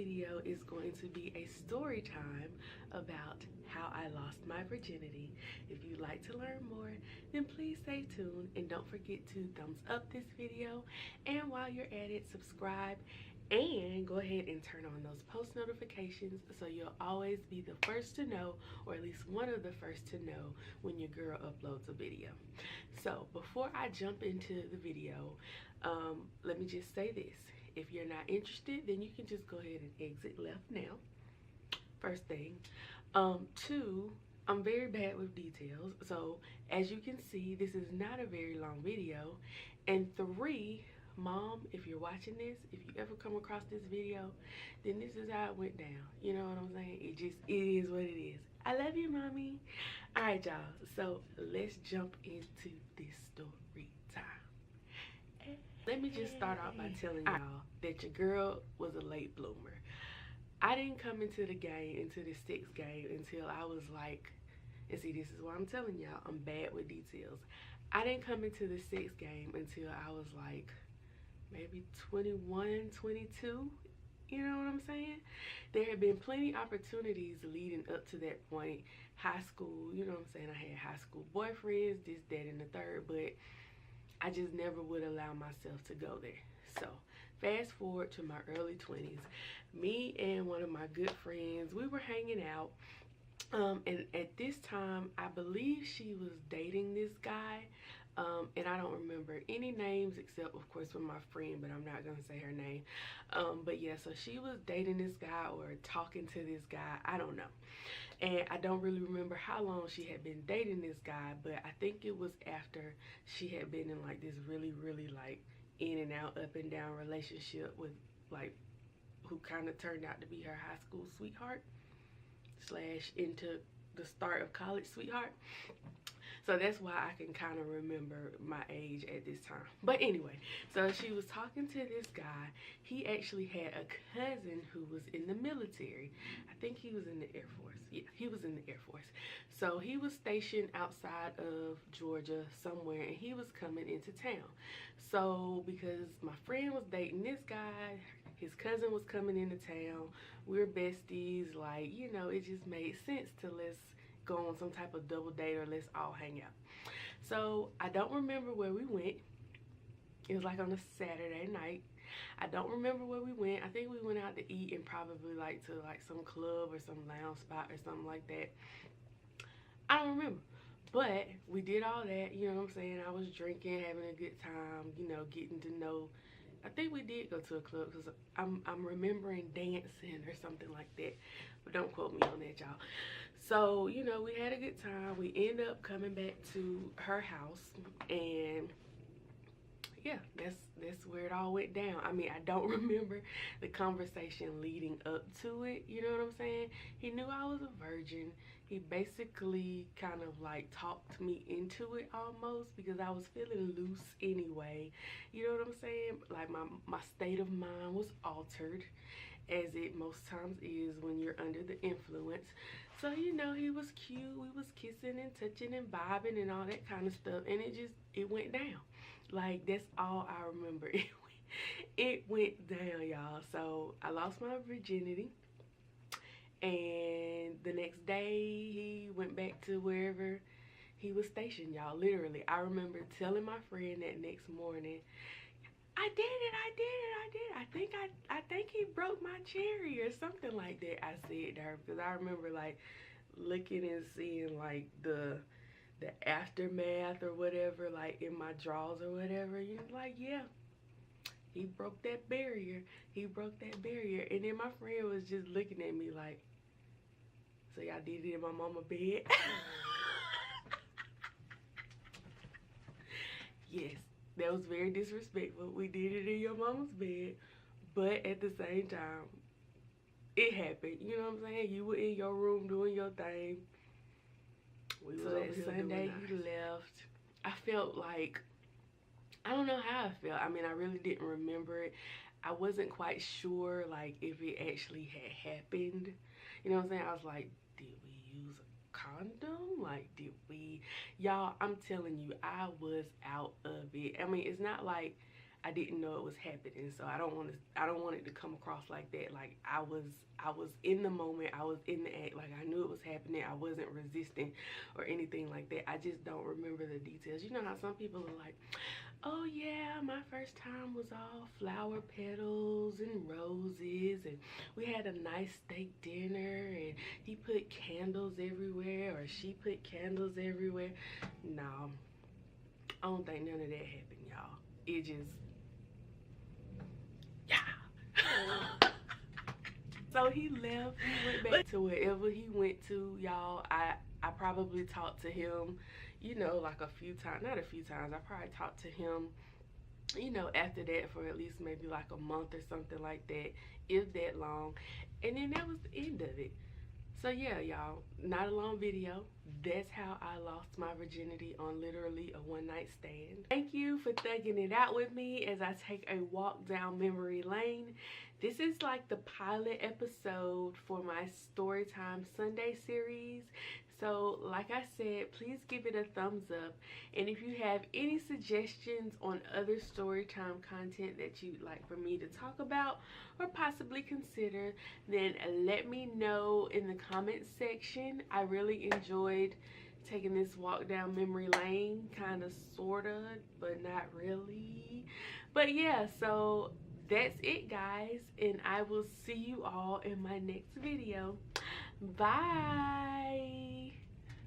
video is going to be a story time about how I lost my virginity. If you'd like to learn more, then please stay tuned and don't forget to thumbs up this video, and while you're at it, subscribe and go ahead and turn on those post notifications so you'll always be the first to know, or at least one of the first to know, when your girl uploads a video. So before I jump into the video, let me just say this. If you're not interested, then you can just go ahead and exit left now. First thing. Two, I'm very bad with details, so as you can see, this is not a very long video. And three, Mom, if you're watching this, if you ever come across this video, then this is how it went down. You know what I'm saying? It is what it is. I love you, Mommy. All right, y'all, so let's jump into this story time. Let me just start off by telling y'all that your girl was a late bloomer. I didn't come into the game, into the sex game, until I was like, and see, this is what I'm telling y'all, I'm bad with details. I didn't come into the sex game until I was like maybe 21, 22. You know what I'm saying? There had been plenty opportunities leading up to that point. High school, you know what I'm saying? I had high school boyfriends, this, that, and the third, but I just never would allow myself to go there. So fast forward to my early 20s, me and one of my good friends, we were hanging out, and at this time I believe she was dating this guy, and I don't remember any names except of course with my friend, but I'm not gonna say her name. But yeah, so she was dating this guy or talking to this guy, I don't know, and I don't really remember how long she had been dating this guy, but I think it was after she had been in like this really like in and out, up and down relationship with like who kind of turned out to be her high school sweetheart slash into the start of college sweetheart. So that's why I can kind of remember my age at this time. But anyway, so she was talking to this guy. He actually had a cousin who was in the military. I think he was in the Air Force. Yeah, he was in the Air Force. So he was stationed outside of Georgia somewhere, and he was coming into town. So because my friend was dating this guy, his cousin was coming into town, we're besties, like, you know, it just made sense to let's go on some type of double date or let's all hang out. So I don't remember where we went. It was like on a Saturday night. I don't remember where we went. I think we went out to eat and probably like to like some club or some lounge spot or something like that. I don't remember. But we did all that, you know what I'm saying? I was drinking, having a good time, you know, getting to know. I think we did go to a club because I'm remembering dancing or something like that, but don't quote me on that, y'all. So, you know, we had a good time. We end up coming back to her house, and yeah, that's where it all went down. I mean, I don't remember the conversation leading up to it, you know what I'm saying? He knew I was a virgin. He basically kind of like talked me into it almost, because I was feeling loose anyway, you know what I'm saying? Like my state of mind was altered, as it most times is when you're under the influence. So, you know, he was cute. We was kissing and touching and vibing and all that kind of stuff, and it went down. Like, that's all I remember. It went down, y'all. So I lost my virginity, and the next day he went back to wherever he was stationed, y'all. Literally, I remember telling my friend that next morning, I did it. I think he broke my cherry or something like that, I said to her, because I remember like looking and seeing like the aftermath or whatever, like in my drawers or whatever. You know, like, yeah, he broke that barrier. He broke that barrier. And then my friend was just looking at me like, so y'all did it in my mama's bed? Yes. That was very disrespectful. We did it in your mama's bed, but at the same time, it happened. You know what I'm saying? You were in your room doing your thing. So that Sunday he left. I felt like, I don't know how I felt. I mean, I really didn't remember it. I wasn't quite sure like if it actually had happened. You know what I'm saying? I was like, did we use a condom? Like, did we? Y'all, I'm telling you, I was out of it. I mean, it's not like I didn't know it was happening. So I don't want it to come across like that. Like I was in the moment, I was in the act, like I knew it was happening. I wasn't resisting or anything like that. I just don't remember the details. You know how some people are like, oh yeah, my first time was all flower petals and roses, and we had a nice steak dinner, and he put candles everywhere, or she put candles everywhere. No, I don't think none of that happened, y'all. It just, yeah. So he left, he went back to wherever he went to, y'all. I probably talked to him, you know, like a few times, not a few times, I probably talked to him, you know, after that for at least maybe like a month or something like that, if that long. And then that was the end of it. So yeah, y'all, not a long video. That's how I lost my virginity on literally a one-night stand. Thank you for thugging it out with me as I take a walk down memory lane. This is like the pilot episode for my Storytime Sunday series. So like I said, please give it a thumbs up. And if you have any suggestions on other Storytime content that you'd like for me to talk about or possibly consider, then let me know in the comments section. I really enjoyed taking this walk down memory lane, kind of, sort of, but not really. But yeah, so that's it, guys, and I will see you all in my next video. Bye.